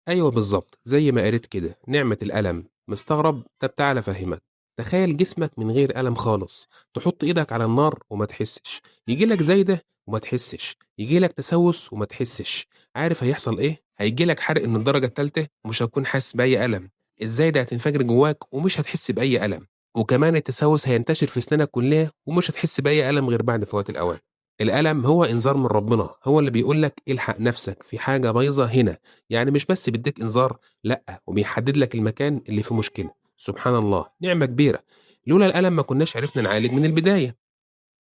أيوه بالضبط، زي ما قريت كده، نعمة الألم، مستغرب؟ طب تعالَ أفهّمك، تخيّل جسمك من غير ألم خالص، تحُط إيدك على النار وما تحسّش، ييجي لك زايدة وما تحسّش، ييجي لك تسوّس وما تحسّش، عارف هيحصل إيه؟ هييجي لك حرق من الدرجة التالتة ومش هتكون حاسس بأي ألم، الزايدة هتنفجر جواك ومش هتحس بأي ألم، وكمان التسوّس هينتشر في أسنانك كلّها ومش هتحس بأي ألم غير بعد فوات الأوان. الألم هو إنذار من ربنا، هو اللي بيقول لك الحق نَفْسك في حاجة بايظة هنا. يعني مش بس بيدّيك إنذار، لأ، وبيحدد لك المكان اللي فيه مشكلة. سبحان الله، نعمة كبيرة، لولا الألم ما كناش عرفنا نعالج من البداية.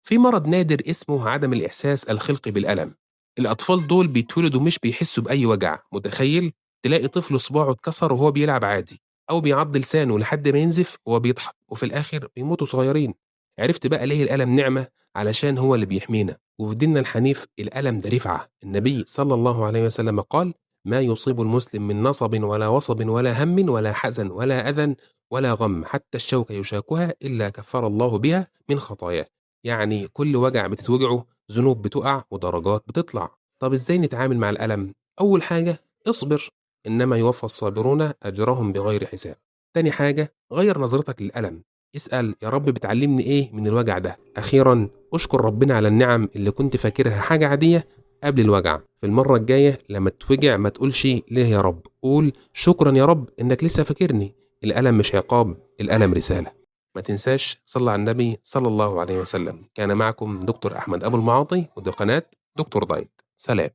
في مرض نادر اسمه عدم الإحساس الخلقي بالألم، الأطفال دول بيتولدوا مش بيحسّوا بأي وجع، متخيّل؟ تلاقي طفل صباعه اتكسر وهو بيلعب عادي، أو بيعض لسانه لحد ما ينزف وهو بيضحك، وفي الآخر بيموتوا صغيرين. عرفت بقى ليه الألم نعمة؟ علشان هو اللي بيحمينا، وفي ديننا الحنيف الألم ده رفعة، النبي صلى الله عليه وسلم قال: "ما يصيب المسلم من نصب ولا وصب ولا هَمٍ ولا حزن ولا أذى ولا غم، حتى الشوكة يشاكها إلا كفّر الله بها من خطاياه." يعني كل وجع بتتوجعه ذنوب بتُقع ودرجات بتطلع. طب إزاي نتعامل مع الألم؟ أول حاجة اصبر، إنما يوفى الصابرون أجرهم بغير حساب. تاني حاجة غيّر نظرتك للألم، اسأل يا رب بتعلمني إيه من الوجع ده؟ أخيرًا اشكر ربنا على النعم اللي كنت فاكرها حاجة عادية قبل الوجع. في المرة الجاية لما تتوجع ما تقولش ليه يا رب، قول شكرًا يا رب إنك لسه فاكرني. الألم مش عقاب، الألم رسالة. ما تنساش صلّي على النبي صلى الله عليه وسلم. كان معكم دكتور أحمد أبو المعاطي ودي قناة دكتور دايت. سلام.